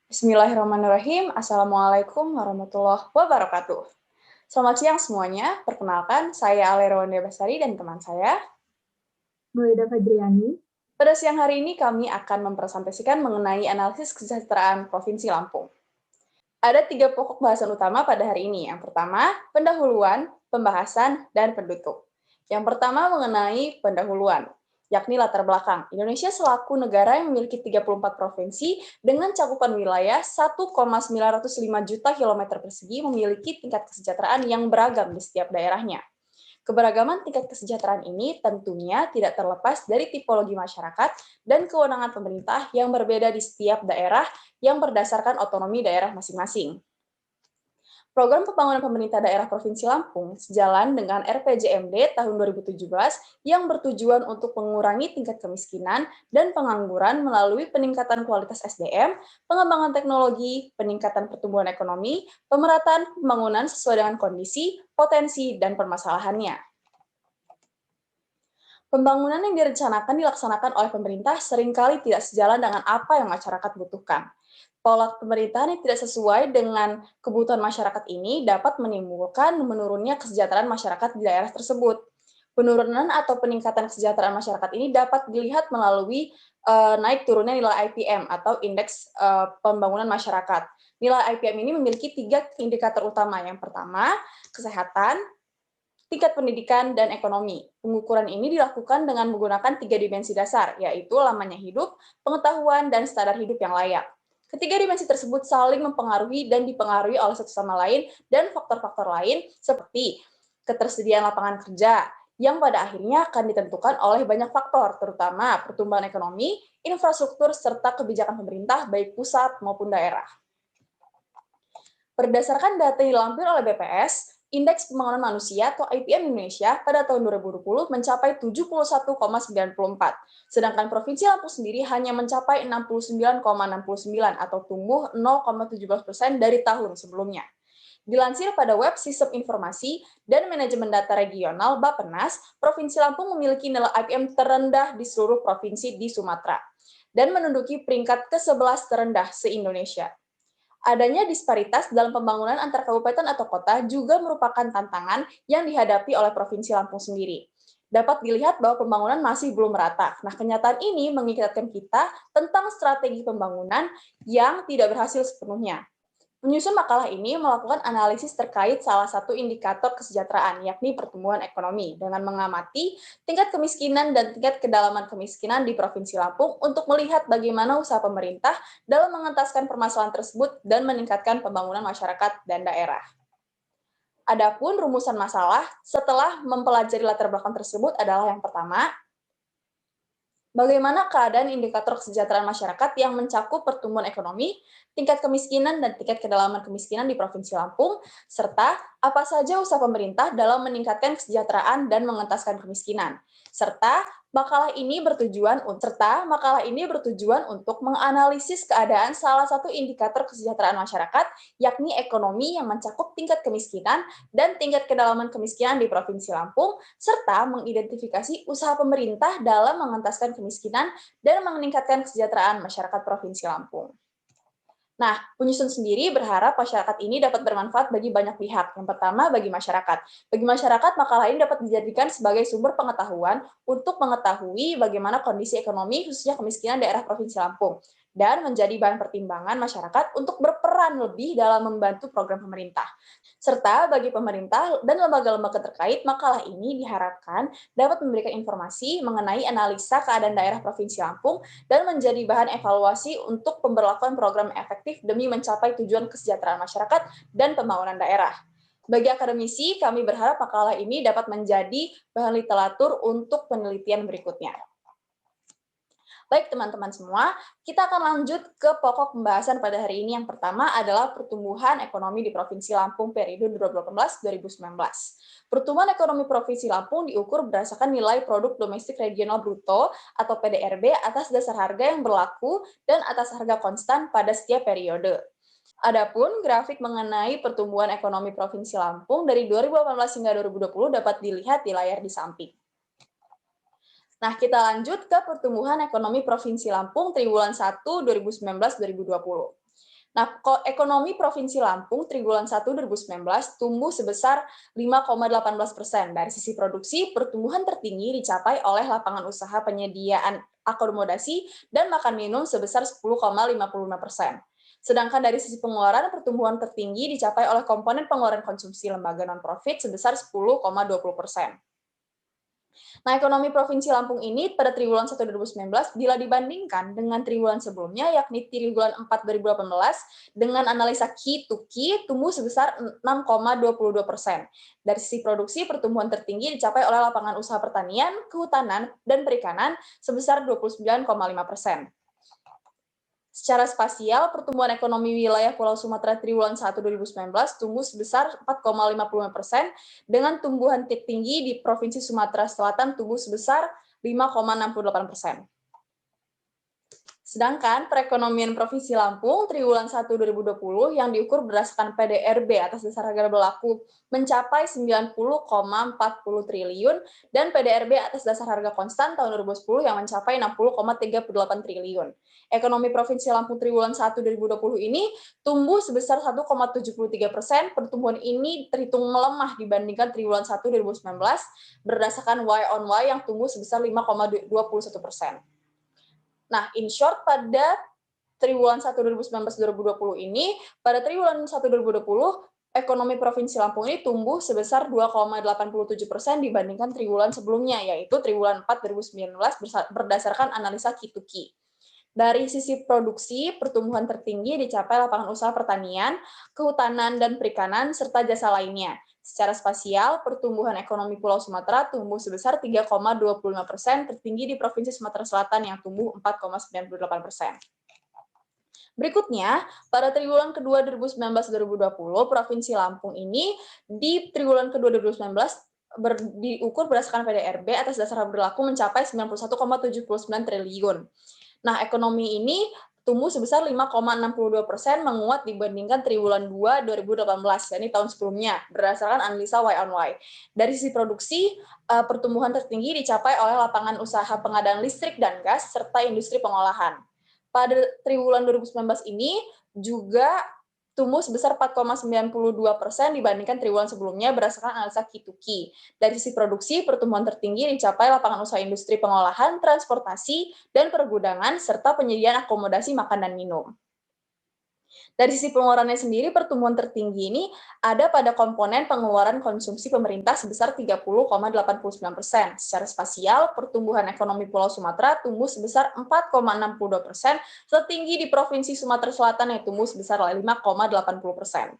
Bismillahirrahmanirrahim. Assalamualaikum warahmatullahi wabarakatuh. Selamat siang semuanya. Perkenalkan, saya Aleronde Basari dan teman saya. Maulida Fajriani. Pada siang hari ini kami akan mempresentasikan mengenai analisis kesejahteraan Provinsi Lampung. Ada 3 pokok bahasan utama pada hari ini. Yang pertama, pendahuluan, pembahasan, dan penutup. Yang pertama mengenai pendahuluan, yakni latar belakang. Indonesia selaku negara yang memiliki 34 provinsi dengan cakupan wilayah 1,905 juta kilometer persegi memiliki tingkat kesejahteraan yang beragam di setiap daerahnya. Keberagaman tingkat kesejahteraan ini tentunya tidak terlepas dari tipologi masyarakat dan kewenangan pemerintah yang berbeda di setiap daerah yang berdasarkan otonomi daerah masing-masing. Program Pembangunan Pemerintah Daerah Provinsi Lampung sejalan dengan RPJMD tahun 2017 yang bertujuan untuk mengurangi tingkat kemiskinan dan pengangguran melalui peningkatan kualitas SDM, pengembangan teknologi, peningkatan pertumbuhan ekonomi, pemerataan pembangunan sesuai dengan kondisi, potensi, dan permasalahannya. Pembangunan yang dilaksanakan oleh pemerintah seringkali tidak sejalan dengan apa yang masyarakat butuhkan. Pola pemerintahan yang tidak sesuai dengan kebutuhan masyarakat ini dapat menimbulkan menurunnya kesejahteraan masyarakat di daerah tersebut. Penurunan atau peningkatan kesejahteraan masyarakat ini dapat dilihat melalui naik turunnya nilai IPM atau indeks pembangunan masyarakat. Nilai IPM ini memiliki 3 indikator utama. Yang pertama, kesehatan, tingkat pendidikan, dan ekonomi. Pengukuran ini dilakukan dengan menggunakan 3 dimensi dasar, yaitu lamanya hidup, pengetahuan, dan standar hidup yang layak. Ketiga dimensi tersebut saling mempengaruhi dan dipengaruhi oleh satu sama lain dan faktor-faktor lain seperti ketersediaan lapangan kerja, yang pada akhirnya akan ditentukan oleh banyak faktor, terutama pertumbuhan ekonomi, infrastruktur, serta kebijakan pemerintah baik pusat maupun daerah. Berdasarkan data yang dilampir oleh BPS, Indeks Pembangunan Manusia atau IPM Indonesia pada tahun 2020 mencapai 71,94, sedangkan Provinsi Lampung sendiri hanya mencapai 69,69 atau tumbuh 0,17% dari tahun sebelumnya. Dilansir pada web Sistem Informasi dan Manajemen Data Regional Bappenas, Provinsi Lampung memiliki nilai IPM terendah di seluruh provinsi di Sumatera dan menduduki peringkat ke-11 terendah se-Indonesia. Adanya disparitas dalam pembangunan antar kabupaten atau kota juga merupakan tantangan yang dihadapi oleh Provinsi Lampung sendiri. Dapat dilihat bahwa pembangunan masih belum merata. Nah, kenyataan ini mengingatkan kita tentang strategi pembangunan yang tidak berhasil sepenuhnya. Penyusun makalah ini melakukan analisis terkait salah satu indikator kesejahteraan, yakni pertumbuhan ekonomi, dengan mengamati tingkat kemiskinan dan tingkat kedalaman kemiskinan di Provinsi Lampung untuk melihat bagaimana usaha pemerintah dalam mengentaskan permasalahan tersebut dan meningkatkan pembangunan masyarakat dan daerah. Adapun rumusan masalah setelah mempelajari latar belakang tersebut adalah yang pertama, bagaimana keadaan indikator kesejahteraan masyarakat yang mencakup pertumbuhan ekonomi, tingkat kemiskinan, dan tingkat kedalaman kemiskinan di Provinsi Lampung, serta apa saja usaha pemerintah dalam meningkatkan kesejahteraan dan mengentaskan kemiskinan. Makalah ini bertujuan untuk menganalisis keadaan salah satu indikator kesejahteraan masyarakat, yakni ekonomi yang mencakup tingkat kemiskinan dan tingkat kedalaman kemiskinan di Provinsi Lampung, serta mengidentifikasi usaha pemerintah dalam mengentaskan kemiskinan dan meningkatkan kesejahteraan masyarakat Provinsi Lampung. Nah, penyusun sendiri berharap masyarakat ini dapat bermanfaat bagi banyak pihak. Yang pertama, bagi masyarakat. Bagi masyarakat, makalah ini dapat dijadikan sebagai sumber pengetahuan untuk mengetahui bagaimana kondisi ekonomi, khususnya kemiskinan daerah Provinsi Lampung, dan menjadi bahan pertimbangan masyarakat untuk berperan lebih dalam membantu program pemerintah. Serta bagi pemerintah dan lembaga-lembaga terkait, makalah ini diharapkan dapat memberikan informasi mengenai analisa keadaan daerah Provinsi Lampung dan menjadi bahan evaluasi untuk pemberlakuan program efektif demi mencapai tujuan kesejahteraan masyarakat dan pembangunan daerah. Bagi akademisi, kami berharap makalah ini dapat menjadi bahan literatur untuk penelitian berikutnya. Baik teman-teman semua, kita akan lanjut ke pokok pembahasan pada hari ini. Yang pertama adalah pertumbuhan ekonomi di Provinsi Lampung periode 2018-2019. Pertumbuhan ekonomi Provinsi Lampung diukur berdasarkan nilai produk domestik regional bruto atau PDRB atas dasar harga yang berlaku dan atas harga konstan pada setiap periode. Adapun grafik mengenai pertumbuhan ekonomi Provinsi Lampung dari 2018 hingga 2020 dapat dilihat di layar di samping. Nah, kita lanjut ke pertumbuhan ekonomi Provinsi Lampung triwulan 1 2019-2020. Nah, ekonomi Provinsi Lampung triwulan 1 2019 tumbuh sebesar 5,18%. Dari sisi produksi, pertumbuhan tertinggi dicapai oleh lapangan usaha penyediaan akomodasi dan makan minum sebesar 10,55%. Sedangkan dari sisi pengeluaran, pertumbuhan tertinggi dicapai oleh komponen pengeluaran konsumsi lembaga non-profit sebesar 10,20%. Nah, ekonomi Provinsi Lampung ini pada triwulan 1 2019 bila dibandingkan dengan triwulan sebelumnya, yakni triwulan 4 2018, dengan analisa key to key tumbuh sebesar 6,22%. Dari sisi produksi, pertumbuhan tertinggi dicapai oleh lapangan usaha pertanian, kehutanan, dan perikanan sebesar 29,5%. Secara spasial, pertumbuhan ekonomi wilayah Pulau Sumatera triwulan 1 2019 tumbuh sebesar 4,55%, dengan tumbuhan tertinggi di Provinsi Sumatera Selatan tumbuh sebesar 5,68%. Sedangkan perekonomian Provinsi Lampung triwulan 1 2020 yang diukur berdasarkan PDRB atas dasar harga berlaku mencapai 90,40 triliun dan PDRB atas dasar harga konstan tahun 2010 yang mencapai 60,38 triliun. Ekonomi Provinsi Lampung triwulan 1 2020 ini tumbuh sebesar 1,73%. Pertumbuhan ini terhitung melemah dibandingkan triwulan 1 2019 berdasarkan Y on Y yang tumbuh sebesar 5,21%. Nah, in short, pada triwulan 1 2019-2020 ini, pada triwulan 1 2020, ekonomi Provinsi Lampung ini tumbuh sebesar 2,87% dibandingkan triwulan sebelumnya, yaitu triwulan 4 2019 berdasarkan analisa key to key. Dari sisi produksi, pertumbuhan tertinggi dicapai lapangan usaha pertanian, kehutanan dan perikanan, serta jasa lainnya. Secara spasial, pertumbuhan ekonomi Pulau Sumatera tumbuh sebesar 3,25%, tertinggi di Provinsi Sumatera Selatan yang tumbuh 4,98%. Berikutnya, pada triwulan kedua 2019-2020, Provinsi Lampung ini di triwulan kedua 2019 diukur berdasarkan PDRB atas dasar berlaku mencapai 91,79 triliun. Nah, ekonomi ini tumbuh sebesar 5,62%, menguat dibandingkan triwulan 2 2018, yakni tahun sebelumnya, berdasarkan analisa Y on Y. Dari sisi produksi, pertumbuhan tertinggi dicapai oleh lapangan usaha pengadaan listrik dan gas, serta industri pengolahan. Pada triwulan 2019 ini juga tumbuh sebesar 4,92% dibandingkan triwulan sebelumnya berdasarkan analisa key to key. Dari sisi produksi, pertumbuhan tertinggi dicapai lapangan usaha industri pengolahan, transportasi, dan pergudangan, serta penyediaan akomodasi makan dan minum. Dari sisi pengeluarannya sendiri, pertumbuhan tertinggi ini ada pada komponen pengeluaran konsumsi pemerintah sebesar 30,89%. Secara spasial, pertumbuhan ekonomi Pulau Sumatera tumbuh sebesar 4,62%, tertinggi di Provinsi Sumatera Selatan yang tumbuh sebesar 5,80%.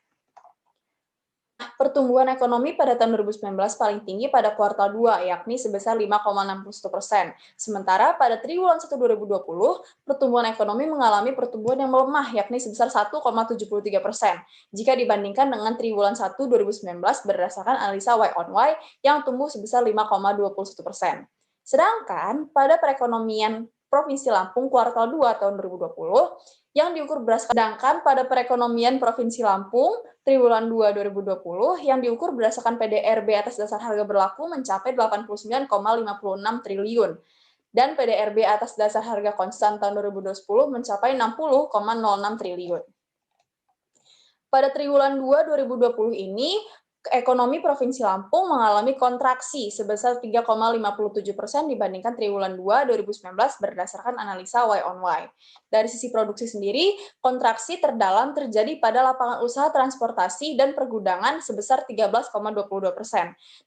Pertumbuhan ekonomi pada tahun 2019 paling tinggi pada kuartal 2, yakni sebesar 5,61%. Sementara pada triwulan 1 2020, pertumbuhan ekonomi mengalami pertumbuhan yang melemah, yakni sebesar 1,73%, jika dibandingkan dengan triwulan 1 2019 berdasarkan analisa Y on Y yang tumbuh sebesar 5,21%. Sedangkan pada perekonomian Provinsi Lampung kuartal 2 tahun 2020, yang diukur berdasarkan pada perekonomian Provinsi Lampung triwulan 2 2020 yang diukur berdasarkan PDRB atas dasar harga berlaku mencapai 89,56 triliun dan PDRB atas dasar harga konstan tahun 2020 mencapai 60,06 triliun. Pada triwulan 2 2020 ini, ekonomi Provinsi Lampung mengalami kontraksi sebesar 3,57% dibandingkan triwulan 2 2019 berdasarkan analisa Y on Y. Dari sisi produksi sendiri, kontraksi terdalam terjadi pada lapangan usaha transportasi dan pergudangan sebesar 13,22%.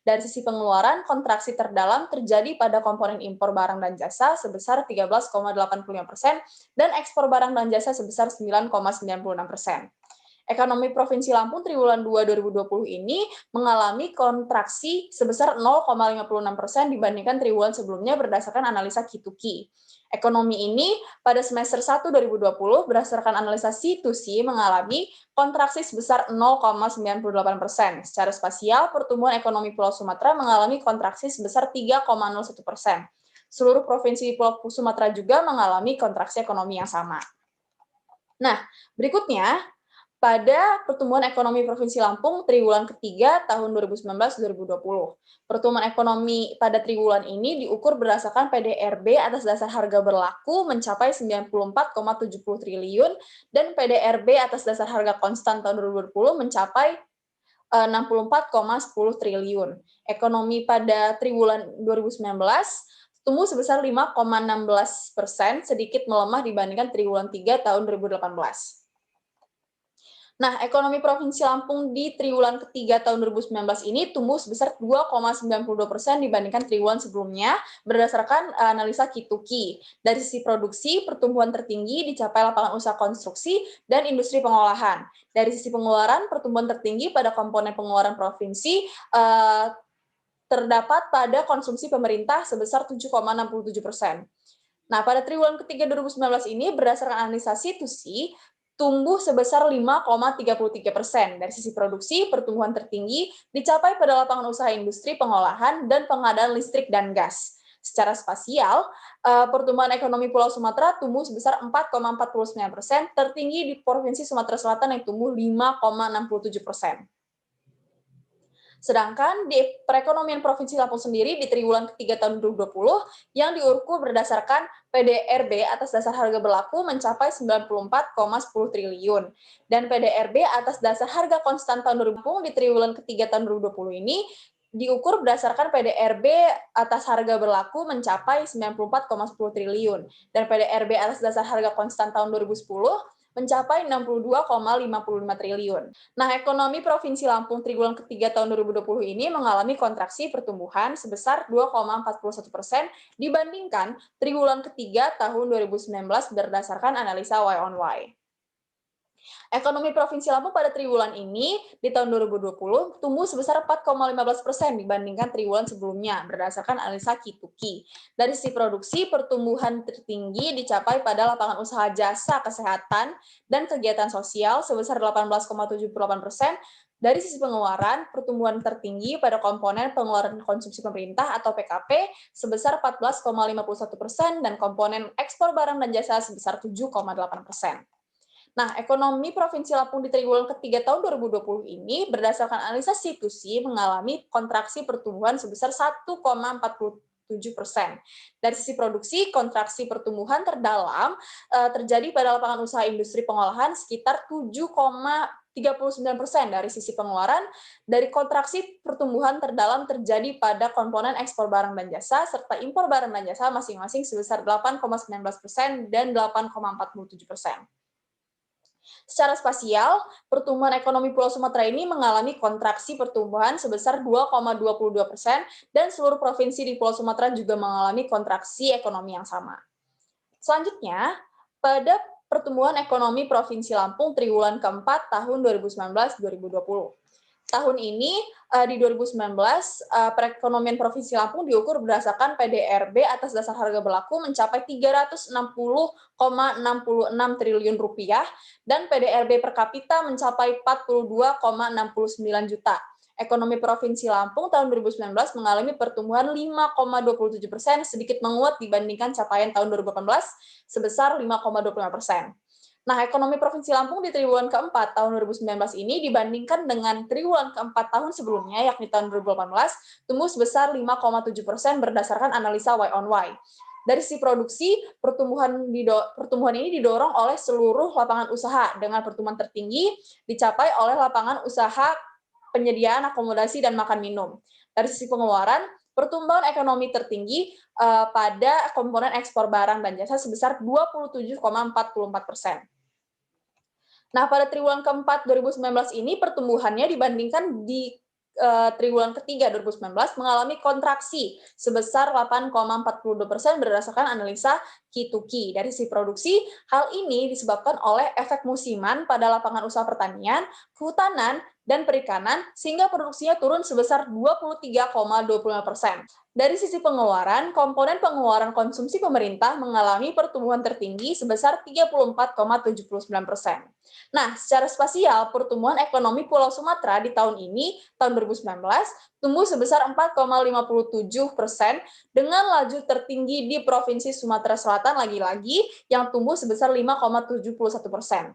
Dari sisi pengeluaran, kontraksi terdalam terjadi pada komponen impor barang dan jasa sebesar 13,85% dan ekspor barang dan jasa sebesar 9,96%. Ekonomi Provinsi Lampung triwulan 2 2020 ini mengalami kontraksi sebesar 0,56% dibandingkan triwulan sebelumnya berdasarkan analisa key to key. Ekonomi ini pada semester 1 2020 berdasarkan analisa C to C mengalami kontraksi sebesar 0,98%. Secara spasial, pertumbuhan ekonomi Pulau Sumatera mengalami kontraksi sebesar 3,01%. Seluruh provinsi Pulau Sumatera juga mengalami kontraksi ekonomi yang sama. Nah, berikutnya, pada pertumbuhan ekonomi Provinsi Lampung triwulan ketiga tahun 2019-2020. Pertumbuhan ekonomi pada triwulan ini diukur berdasarkan PDRB atas dasar harga berlaku mencapai 94,70 triliun dan PDRB atas dasar harga konstan tahun 2020 mencapai 64,10 triliun. Ekonomi pada triwulan 2019 tumbuh sebesar 5,16%, sedikit melemah dibandingkan triwulan 3 tahun 2018. Nah, ekonomi Provinsi Lampung di triwulan ketiga tahun 2019 ini tumbuh sebesar 2,92% dibandingkan triwulan sebelumnya berdasarkan analisa Kituki. Dari sisi produksi, pertumbuhan tertinggi dicapai lapangan usaha konstruksi dan industri pengolahan. Dari sisi pengeluaran, pertumbuhan tertinggi pada komponen pengeluaran provinsi terdapat pada konsumsi pemerintah sebesar 7,67%. Nah, pada triwulan ketiga 2019 ini berdasarkan analisa Situsi, tumbuh sebesar 5,33%. Dari sisi produksi, pertumbuhan tertinggi dicapai pada lapangan usaha industri pengolahan dan pengadaan listrik dan gas. Secara spasial, pertumbuhan ekonomi Pulau Sumatera tumbuh sebesar 4,49%, tertinggi di Provinsi Sumatera Selatan yang tumbuh 5,67%. Sedangkan di perekonomian Provinsi Lampung sendiri di triwulan ketiga tahun 2020 yang diukur berdasarkan PDRB atas dasar harga berlaku mencapai 94,10 triliun. Dan PDRB atas dasar harga konstan tahun 2020 di triwulan ketiga tahun 2020 ini diukur berdasarkan PDRB atas harga berlaku mencapai 94,10 triliun. Dan PDRB atas dasar harga konstan tahun 2010 mencapai 62,55 triliun. Nah, ekonomi Provinsi Lampung triwulan ketiga tahun 2020 ini mengalami kontraksi pertumbuhan sebesar 2,41% dibandingkan triwulan ketiga tahun 2019 berdasarkan analisa Y on Y. Ekonomi Provinsi Lampung pada triwulan ini di tahun 2020 tumbuh sebesar 4,15% dibandingkan triwulan sebelumnya berdasarkan analisa Kituki. Dari sisi produksi, pertumbuhan tertinggi dicapai pada lapangan usaha jasa kesehatan dan kegiatan sosial sebesar 18,78%. Dari sisi pengeluaran, pertumbuhan tertinggi pada komponen pengeluaran konsumsi pemerintah atau PKP sebesar 14,51% dan komponen ekspor barang dan jasa sebesar 7,8%. Nah, ekonomi Provinsi Lampung di triwulan ketiga tahun 2020 ini berdasarkan analisa Situsi mengalami kontraksi pertumbuhan sebesar 1,47%. Dari sisi produksi, kontraksi pertumbuhan terdalam terjadi pada lapangan usaha industri pengolahan sekitar 7,39%. Dari sisi pengeluaran, dari kontraksi pertumbuhan terdalam terjadi pada komponen ekspor barang dan jasa serta impor barang dan jasa masing-masing sebesar 8,19% dan 8,47%. Secara spasial, pertumbuhan ekonomi Pulau Sumatera ini mengalami kontraksi pertumbuhan sebesar 2,22% dan seluruh provinsi di Pulau Sumatera juga mengalami kontraksi ekonomi yang sama. Selanjutnya, pada pertumbuhan ekonomi Provinsi Lampung triwulan keempat tahun 2019-2020. Tahun ini di 2019 perekonomian Provinsi Lampung diukur berdasarkan PDRB atas dasar harga berlaku mencapai 360,66 triliun rupiah dan PDRB per kapita mencapai 42,69 juta. Ekonomi Provinsi Lampung tahun 2019 mengalami pertumbuhan 5,27%, sedikit menguat dibandingkan capaian tahun 2018 sebesar 5,25%. Nah, ekonomi Provinsi Lampung di triwulan keempat tahun 2019 ini dibandingkan dengan triwulan keempat tahun sebelumnya, yakni tahun 2018, tumbuh sebesar 5,7% berdasarkan analisa Y on Y. Dari sisi produksi, pertumbuhan ini didorong oleh seluruh lapangan usaha dengan pertumbuhan tertinggi dicapai oleh lapangan usaha penyediaan akomodasi dan makan minum. Dari sisi pengeluaran, pertumbuhan ekonomi tertinggi pada komponen ekspor barang dan jasa sebesar 27,44%. Nah, pada triwulan keempat 2019 ini pertumbuhannya dibandingkan di triwulan ketiga 2019 mengalami kontraksi sebesar 8,42% berdasarkan analisa Kituki. Dari sisi produksi, hal ini disebabkan oleh efek musiman pada lapangan usaha pertanian, kehutanan, dan perikanan, sehingga produksinya turun sebesar 23,25%. Dari sisi pengeluaran, komponen pengeluaran konsumsi pemerintah mengalami pertumbuhan tertinggi sebesar 34,79%. Nah, secara spasial, pertumbuhan ekonomi Pulau Sumatera di tahun ini, tahun 2019, tumbuh sebesar 4,57% dengan laju tertinggi di Provinsi Sumatera Selatan lagi-lagi yang tumbuh sebesar 5,71%.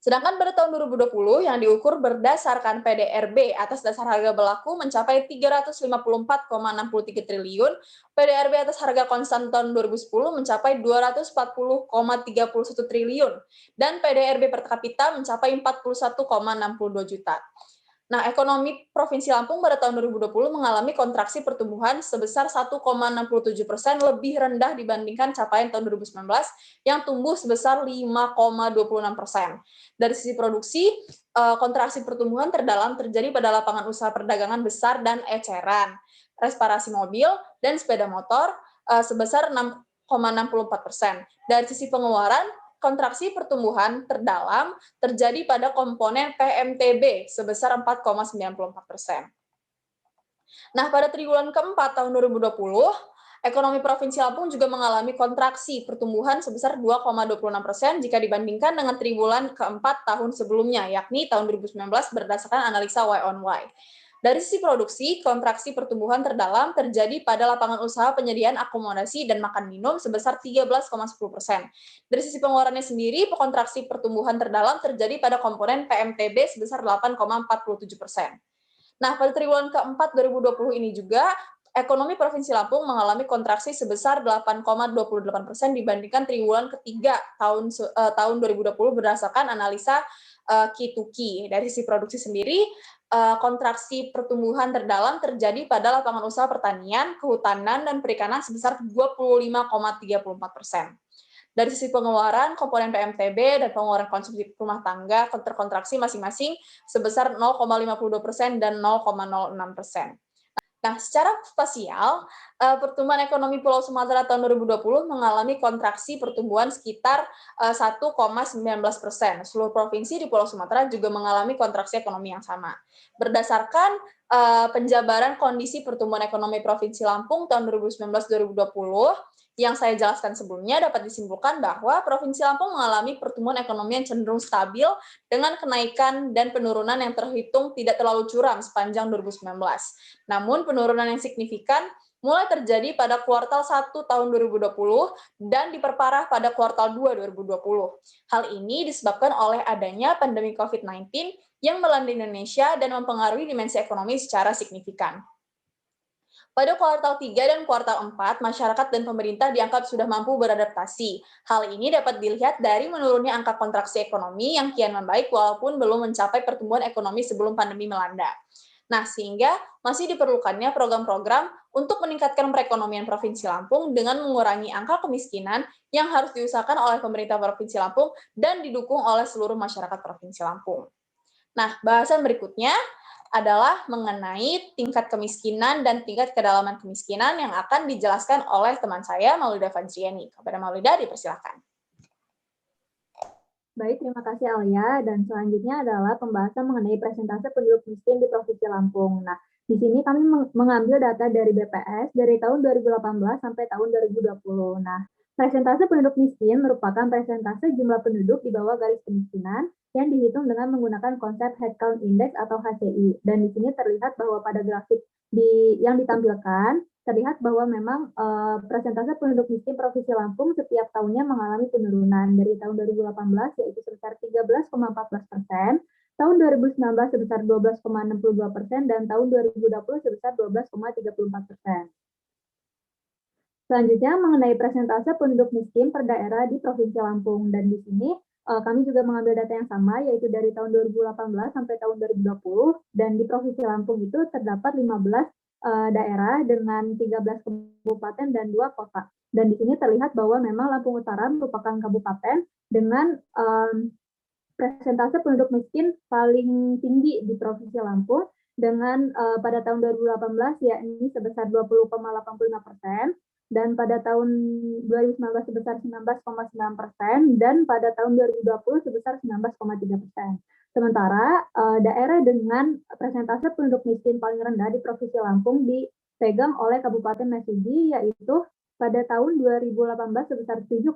Sedangkan pada tahun 2020 yang diukur berdasarkan PDRB atas dasar harga berlaku mencapai 354,63 triliun, PDRB atas harga konstan tahun 2010 mencapai 240,31 triliun, dan PDRB per kapita mencapai 41,62 juta. Nah, ekonomi Provinsi Lampung pada tahun 2020 mengalami kontraksi pertumbuhan sebesar 1,67%, lebih rendah dibandingkan capaian tahun 2019 yang tumbuh sebesar 5,26%. Dari sisi produksi, kontraksi pertumbuhan terdalam terjadi pada lapangan usaha perdagangan besar dan eceran, reparasi mobil, dan sepeda motor sebesar 6,64%. Dari sisi pengeluaran, kontraksi pertumbuhan terdalam terjadi pada komponen PMTB sebesar 4,94%. Nah, pada triwulan keempat tahun 2020, ekonomi Provinsi Lampung juga mengalami kontraksi pertumbuhan sebesar 2,26% jika dibandingkan dengan triwulan keempat tahun sebelumnya, yakni tahun 2019 berdasarkan analisa Y on Y. Dari sisi produksi, kontraksi pertumbuhan terdalam terjadi pada lapangan usaha penyediaan akomodasi dan makan minum sebesar 13,10%. Dari sisi pengeluarannya sendiri, kontraksi pertumbuhan terdalam terjadi pada komponen PMTB sebesar 8,47%. Nah, pada triwulan keempat 2020 ini juga, ekonomi Provinsi Lampung mengalami kontraksi sebesar 8,28% dibandingkan triwulan ketiga tahun 2020 berdasarkan analisa Key2Key. Dari sisi produksi sendiri, kontraksi pertumbuhan terdalam terjadi pada lapangan usaha pertanian, kehutanan, dan perikanan sebesar 25,34%. Dari sisi pengeluaran, komponen PMTB dan pengeluaran konsumsi rumah tangga terkontraksi masing-masing sebesar 0,52% dan 0,06%. Nah, secara spasial, pertumbuhan ekonomi Pulau Sumatera tahun 2020 mengalami kontraksi pertumbuhan sekitar 1,19%. Seluruh provinsi di Pulau Sumatera juga mengalami kontraksi ekonomi yang sama. Berdasarkan penjabaran kondisi pertumbuhan ekonomi Provinsi Lampung tahun 2019-2020, yang saya jelaskan sebelumnya, dapat disimpulkan bahwa Provinsi Lampung mengalami pertumbuhan ekonomi yang cenderung stabil dengan kenaikan dan penurunan yang terhitung tidak terlalu curam sepanjang 2019. Namun penurunan yang signifikan mulai terjadi pada kuartal 1 tahun 2020 dan diperparah pada kuartal 2 2020. Hal ini disebabkan oleh adanya pandemi COVID-19 yang melanda Indonesia dan mempengaruhi dimensi ekonomi secara signifikan. Pada kuartal 3 dan kuartal 4, masyarakat dan pemerintah dianggap sudah mampu beradaptasi. Hal ini dapat dilihat dari menurunnya angka kontraksi ekonomi yang kian membaik walaupun belum mencapai pertumbuhan ekonomi sebelum pandemi melanda. Nah, sehingga masih diperlukannya program-program untuk meningkatkan perekonomian Provinsi Lampung dengan mengurangi angka kemiskinan yang harus diusahakan oleh pemerintah Provinsi Lampung dan didukung oleh seluruh masyarakat Provinsi Lampung. Nah, bahasan berikutnya adalah mengenai tingkat kemiskinan dan tingkat kedalaman kemiskinan yang akan dijelaskan oleh teman saya, Maulida Fajriani. Kepada Maulida, dipersilakan. Baik, terima kasih Alia. Dan selanjutnya adalah pembahasan mengenai presentase penduduk miskin di Provinsi Lampung. Nah, di sini kami mengambil data dari BPS dari tahun 2018 sampai tahun 2020. Nah, presentase penduduk miskin merupakan presentase jumlah penduduk di bawah garis kemiskinan yang dihitung dengan menggunakan konsep Head Count Index atau HCI. Dan di sini terlihat bahwa pada grafik yang ditampilkan, terlihat bahwa memang presentase penduduk miskin Provinsi Lampung setiap tahunnya mengalami penurunan dari tahun 2018 yaitu sebesar 13,14%, tahun 2019 sebesar 12,62%, dan tahun 2020 sebesar 12,34%. Selanjutnya mengenai presentase penduduk miskin per daerah di Provinsi Lampung, dan di sini kami juga mengambil data yang sama yaitu dari tahun 2018 sampai tahun 2020, dan di Provinsi Lampung itu terdapat 15 daerah dengan 13 kabupaten dan 2 kota. Dan di sini terlihat bahwa memang Lampung Utara merupakan kabupaten dengan presentase penduduk miskin paling tinggi di Provinsi Lampung dengan pada tahun 2018 yakni sebesar 20,85%, dan pada tahun 2019 sebesar 19,9%, dan pada tahun 2020 sebesar 19,3%. Sementara daerah dengan presentase penduduk miskin paling rendah di Provinsi Lampung dipegang oleh Kabupaten Mesuji, yaitu pada tahun 2018 sebesar 7,55%,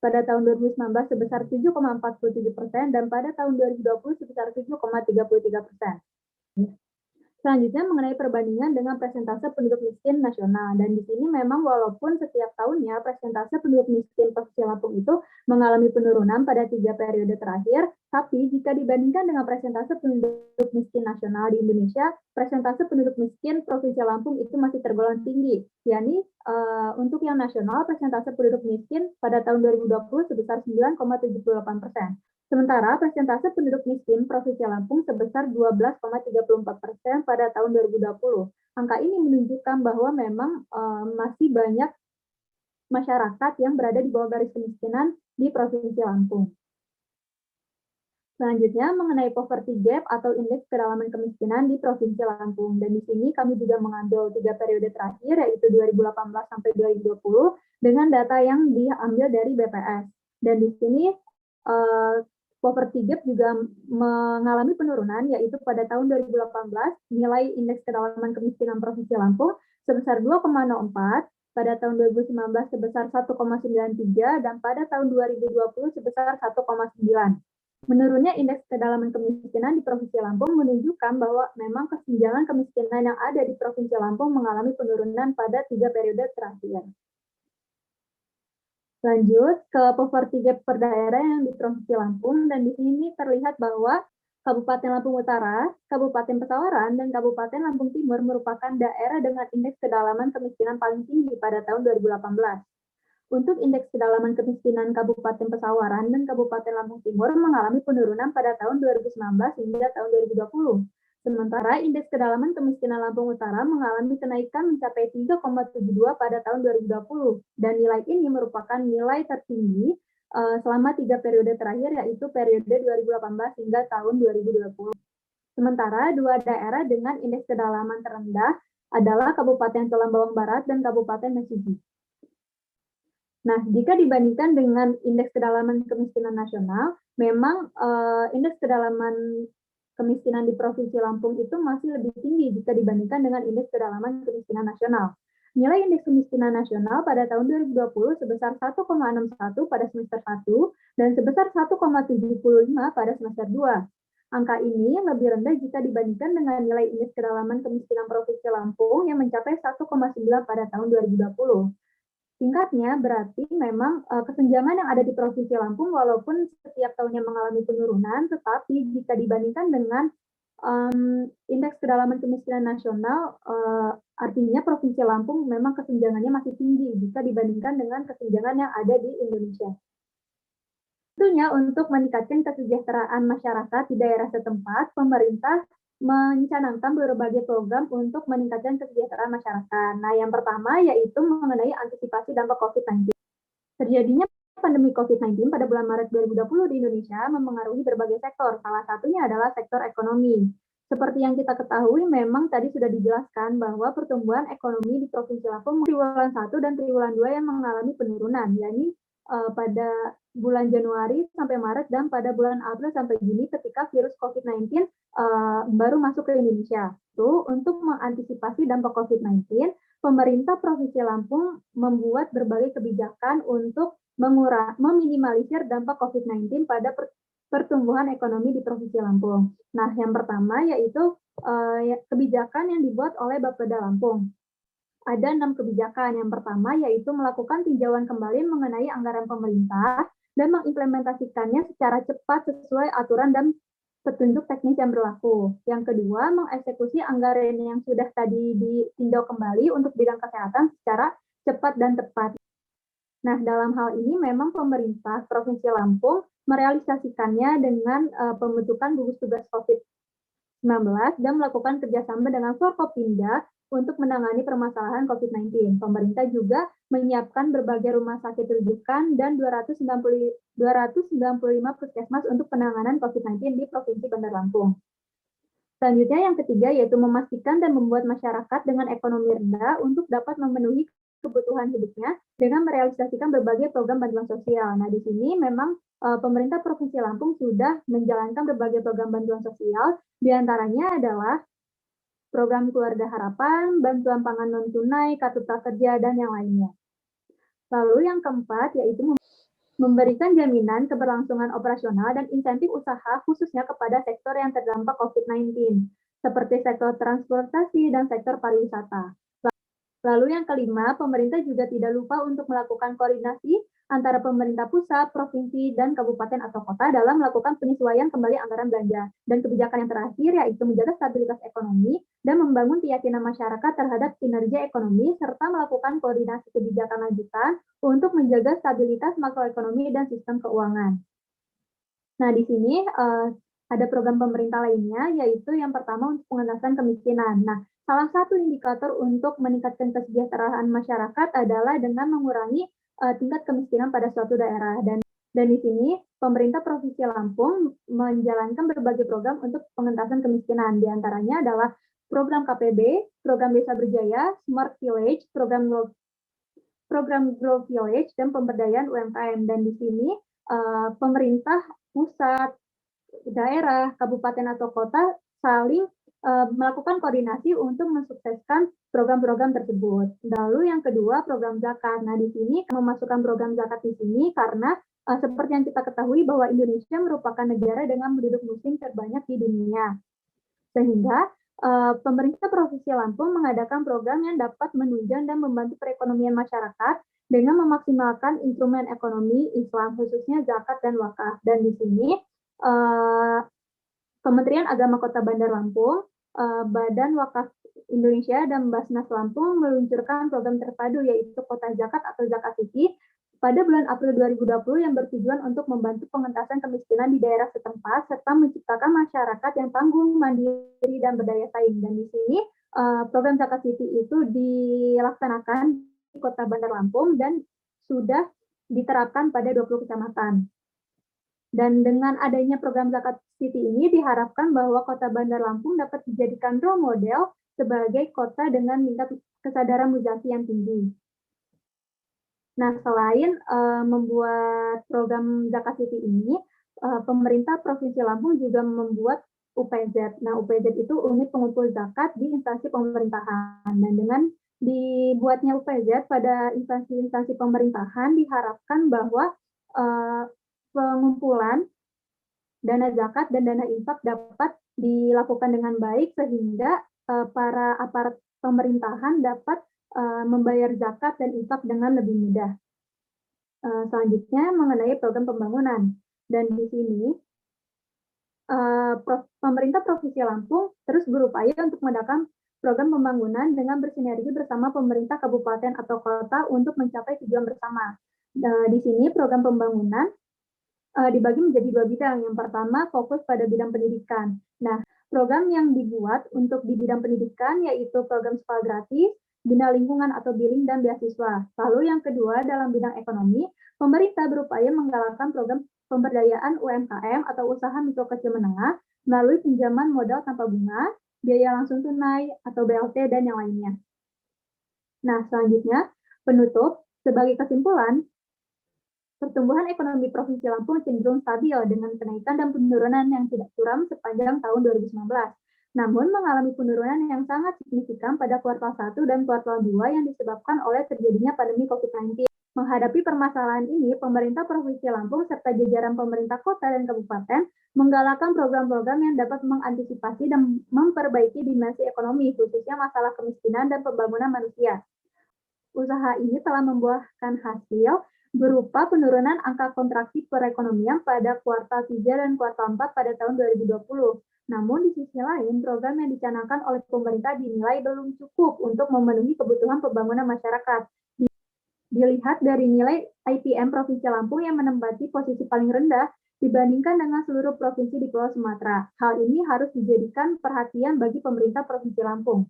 pada tahun 2019 sebesar 7,47%, dan pada tahun 2020 sebesar 7,33%. Selanjutnya mengenai perbandingan dengan persentase penduduk miskin nasional. Dan di sini memang walaupun setiap tahunnya persentase penduduk miskin Provinsi Lampung itu mengalami penurunan pada 3 periode terakhir, tapi jika dibandingkan dengan persentase penduduk miskin nasional di Indonesia, persentase penduduk miskin Provinsi Lampung itu masih tergolong tinggi, yakni untuk yang nasional persentase penduduk miskin pada tahun 2020 sebesar 9,78%. Sementara persentase penduduk miskin Provinsi Lampung sebesar 12,34% pada tahun 2020. Angka ini menunjukkan bahwa memang masih banyak masyarakat yang berada di bawah garis kemiskinan di Provinsi Lampung. Selanjutnya mengenai poverty gap atau indeks kedalaman kemiskinan di Provinsi Lampung. Dan di sini kami juga mengambil 3 periode terakhir, yaitu 2018 sampai 2020, dengan data yang diambil dari BPS. Dan di sini poverty gap juga mengalami penurunan, yaitu pada tahun 2018 nilai indeks kedalaman kemiskinan Provinsi Lampung sebesar 2,04, pada tahun 2019 sebesar 1,93, dan pada tahun 2020 sebesar 1,9. Menurunnya indeks kedalaman kemiskinan di Provinsi Lampung menunjukkan bahwa memang kesenjangan kemiskinan yang ada di Provinsi Lampung mengalami penurunan pada 3 periode terakhir. Lanjut ke poverty gap per daerah yang di Provinsi Lampung, dan di sini terlihat bahwa Kabupaten Lampung Utara, Kabupaten Pesawaran, dan Kabupaten Lampung Timur merupakan daerah dengan indeks kedalaman kemiskinan paling tinggi pada tahun 2018. Untuk indeks kedalaman kemiskinan Kabupaten Pesawaran dan Kabupaten Lampung Timur mengalami penurunan pada tahun 2019 hingga tahun 2020. Sementara indeks kedalaman kemiskinan Lampung Utara mengalami kenaikan mencapai 3,72 pada tahun 2020, dan nilai ini merupakan nilai tertinggi selama 3 periode terakhir, yaitu periode 2018 hingga tahun 2020. Sementara dua daerah dengan indeks kedalaman terendah adalah Kabupaten Tulang Bawang Barat dan Kabupaten Mesuji. Nah, jika dibandingkan dengan indeks kedalaman kemiskinan nasional, memang indeks kedalaman kemiskinan di Provinsi Lampung itu masih lebih tinggi jika dibandingkan dengan indeks kedalaman kemiskinan nasional. Nilai indeks kemiskinan nasional pada tahun 2020 sebesar 1,61 pada semester 1 dan sebesar 1,75 pada semester 2. Angka ini lebih rendah jika dibandingkan dengan nilai indeks kedalaman kemiskinan Provinsi Lampung yang mencapai 1,9 pada tahun 2020. Singkatnya, berarti memang kesenjangan yang ada di Provinsi Lampung walaupun setiap tahunnya mengalami penurunan, tetapi jika dibandingkan dengan indeks kedalaman kemiskinan nasional, artinya Provinsi Lampung memang kesenjangannya masih tinggi jika dibandingkan dengan kesenjangan yang ada di Indonesia. Tentunya untuk meningkatkan kesejahteraan masyarakat di daerah setempat, pemerintah mencanangkan berbagai program untuk meningkatkan kesejahteraan masyarakat. Nah, yang pertama yaitu mengenai antisipasi dampak COVID-19. Terjadinya pandemi COVID-19 pada bulan Maret 2020 di Indonesia mempengaruhi berbagai sektor. Salah satunya adalah sektor ekonomi. Seperti yang kita ketahui, memang tadi sudah dijelaskan bahwa pertumbuhan ekonomi di Provinsi Lampung triwulan 1 dan triwulan 2 yang mengalami penurunan, yakni pada bulan Januari sampai Maret dan pada bulan April sampai Juni ketika virus COVID-19 baru masuk ke Indonesia. Untuk mengantisipasi dampak COVID-19, pemerintah Provinsi Lampung membuat berbagai kebijakan untuk meminimalisir dampak COVID-19 pada pertumbuhan ekonomi di Provinsi Lampung. Nah, yang pertama yaitu kebijakan yang dibuat oleh Bapeda Lampung. Ada 6 kebijakan. Yang pertama yaitu melakukan tinjauan kembali mengenai anggaran pemerintah dan mengimplementasikannya secara cepat sesuai aturan dan petunjuk teknis yang berlaku. Yang kedua, mengeksekusi anggaran yang sudah tadi ditinjau kembali untuk bidang kesehatan secara cepat dan tepat. Nah, dalam hal ini memang pemerintah Provinsi Lampung merealisasikannya dengan pembentukan gugus tugas COVID-19 dan melakukan kerjasama dengan Forkopimda untuk menangani permasalahan COVID-19. Pemerintah juga menyiapkan berbagai rumah sakit rujukan dan 295 puskesmas untuk penanganan COVID-19 di Provinsi Bandar Lampung. Selanjutnya yang ketiga yaitu memastikan dan membuat masyarakat dengan ekonomi rendah untuk dapat memenuhi kebutuhan hidupnya dengan merealisasikan berbagai program bantuan sosial. Nah, di sini memang pemerintah Provinsi Lampung sudah menjalankan berbagai program bantuan sosial, diantaranya adalah program Keluarga Harapan, bantuan pangan non-tunai, kartu prakerja, dan yang lainnya. Lalu yang keempat yaitu memberikan jaminan keberlangsungan operasional dan insentif usaha khususnya kepada sektor yang terdampak COVID-19. seperti sektor transportasi dan sektor pariwisata. Lalu yang kelima, pemerintah juga tidak lupa untuk melakukan koordinasi antara pemerintah pusat, provinsi, dan kabupaten atau kota dalam melakukan penyesuaian kembali anggaran belanja. Dan kebijakan yang terakhir yaitu menjaga stabilitas ekonomi dan membangun keyakinan masyarakat terhadap kinerja ekonomi serta melakukan koordinasi kebijakan lanjutan untuk menjaga stabilitas makroekonomi dan sistem keuangan. Nah, di sini ada program pemerintah lainnya, yaitu yang pertama untuk pengentasan kemiskinan. Nah, salah satu indikator untuk meningkatkan kesejahteraan masyarakat adalah dengan mengurangi tingkat kemiskinan pada suatu daerah. Dan di sini pemerintah Provinsi Lampung menjalankan berbagai program untuk pengentasan kemiskinan. Di antaranya adalah program KPB, program Desa Berjaya, Smart Village, program Grow Village, dan pemberdayaan UMKM. Dan di sini pemerintah pusat, daerah, kabupaten atau kota saling melakukan koordinasi untuk mensukseskan program-program tersebut. Lalu yang kedua, program zakat. Nah, di sini memasukkan program zakat di sini karena seperti yang kita ketahui bahwa Indonesia merupakan negara dengan penduduk muslim terbanyak di dunia. Sehingga pemerintah Provinsi Lampung mengadakan program yang dapat menunjang dan membantu perekonomian masyarakat dengan memaksimalkan instrumen ekonomi Islam, khususnya zakat dan wakaf. Dan di sini Kementerian Agama Kota Bandar Lampung, Badan Wakaf Indonesia, dan Basnas Lampung meluncurkan program terpadu yaitu Kota Zakat atau Zakat Fikih pada bulan April 2020 yang bertujuan untuk membantu pengentasan kemiskinan di daerah setempat serta menciptakan masyarakat yang tangguh, mandiri, dan berdaya saing. Dan di sini program Zakat Fikih itu dilaksanakan di Kota Bandar Lampung dan sudah diterapkan pada 20 kecamatan. Dan dengan adanya program Zakat City ini diharapkan bahwa Kota Bandar Lampung dapat dijadikan role model sebagai kota dengan tingkat kesadaran muzaki yang tinggi. Nah, selain membuat program Zakat City ini, pemerintah Provinsi Lampung juga membuat UPZ. Nah, UPZ itu unit pengumpul zakat di instansi pemerintahan. Dan dengan dibuatnya UPZ pada instansi-instansi pemerintahan diharapkan bahwa pengumpulan dana zakat dan dana infak dapat dilakukan dengan baik sehingga para aparat pemerintahan dapat membayar zakat dan infak dengan lebih mudah. Selanjutnya mengenai program pembangunan. Dan di sini pemerintah Provinsi Lampung terus berupaya untuk mengadakan program pembangunan dengan bersinergi bersama pemerintah kabupaten atau kota untuk mencapai tujuan bersama. Di sini program pembangunan dibagi menjadi dua bidang. Yang pertama fokus pada bidang pendidikan. Nah, program yang dibuat untuk di bidang pendidikan yaitu program sekolah gratis, bina lingkungan atau billing, dan beasiswa. Lalu yang kedua dalam bidang ekonomi, pemerintah berupaya menggalakkan program pemberdayaan UMKM atau usaha mikro kecil menengah melalui pinjaman modal tanpa bunga, biaya langsung tunai atau BLT, dan yang lainnya. Nah, selanjutnya penutup sebagai kesimpulan, pertumbuhan ekonomi Provinsi Lampung cenderung stabil dengan kenaikan dan penurunan yang tidak suram sepanjang tahun 2019. Namun mengalami penurunan yang sangat signifikan pada kuartal 1 dan kuartal 2 yang disebabkan oleh terjadinya pandemi COVID-19. Menghadapi permasalahan ini, pemerintah Provinsi Lampung serta jajaran pemerintah kota dan kabupaten menggalakkan program-program yang dapat mengantisipasi dan memperbaiki dimensi ekonomi, khususnya masalah kemiskinan dan pembangunan manusia. Usaha ini telah membuahkan hasil berupa penurunan angka kontraksi perekonomian pada kuartal 3 dan kuartal 4 pada tahun 2020. Namun di sisi lain, program yang dicanangkan oleh pemerintah dinilai belum cukup untuk memenuhi kebutuhan pembangunan masyarakat. Dilihat dari nilai IPM Provinsi Lampung yang menempati posisi paling rendah dibandingkan dengan seluruh provinsi di Pulau Sumatera. Hal ini harus dijadikan perhatian bagi pemerintah Provinsi Lampung.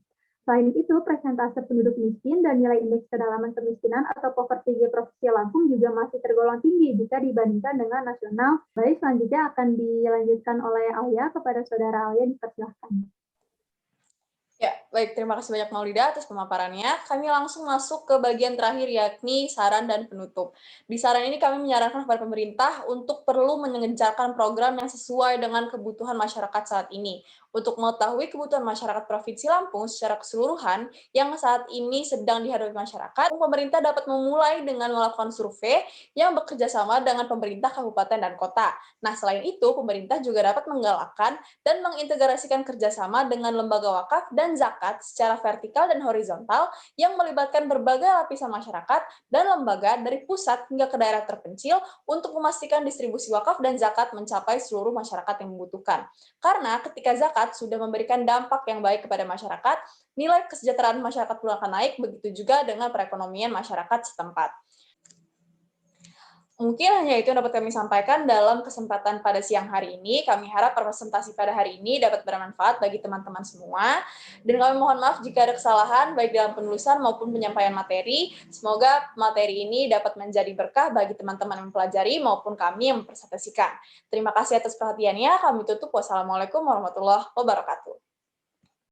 Selain itu, persentase penduduk miskin dan nilai indeks kedalaman kemiskinan atau poverty rate Provinsi Lampung juga masih tergolong tinggi jika dibandingkan dengan nasional. Baik, selanjutnya akan dilanjutkan oleh Alia. Kepada Saudara Alia, dipersilahkan. Ya, Baik, terima kasih banyak Maulida atas pemaparannya. Kami langsung masuk ke bagian terakhir yakni saran dan penutup. Di saran ini kami menyarankan kepada pemerintah untuk perlu mengejarkan program yang sesuai dengan kebutuhan masyarakat saat ini. Untuk mengetahui kebutuhan masyarakat Provinsi Lampung secara keseluruhan yang saat ini sedang dihadapi masyarakat, pemerintah dapat memulai dengan melakukan survei yang bekerja sama dengan pemerintah kabupaten dan kota. Nah, selain itu, pemerintah juga dapat menggalakkan dan mengintegrasikan kerjasama dengan lembaga wakaf dan zakat secara vertikal dan horizontal yang melibatkan berbagai lapisan masyarakat dan lembaga dari pusat hingga ke daerah terpencil untuk memastikan distribusi wakaf dan zakat mencapai seluruh masyarakat yang membutuhkan. Karena ketika zakat sudah memberikan dampak yang baik kepada masyarakat, nilai kesejahteraan masyarakat pun akan naik, begitu juga dengan perekonomian masyarakat setempat. Mungkin hanya itu yang dapat kami sampaikan dalam kesempatan pada siang hari ini. Kami harap presentasi pada hari ini dapat bermanfaat bagi teman-teman semua. Dan kami mohon maaf jika ada kesalahan baik dalam penulisan maupun penyampaian materi. Semoga materi ini dapat menjadi berkah bagi teman-teman yang mempelajari maupun kami yang mempresentasikan. Terima kasih atas perhatiannya. Kami tutup. Wassalamualaikum warahmatullahi wabarakatuh.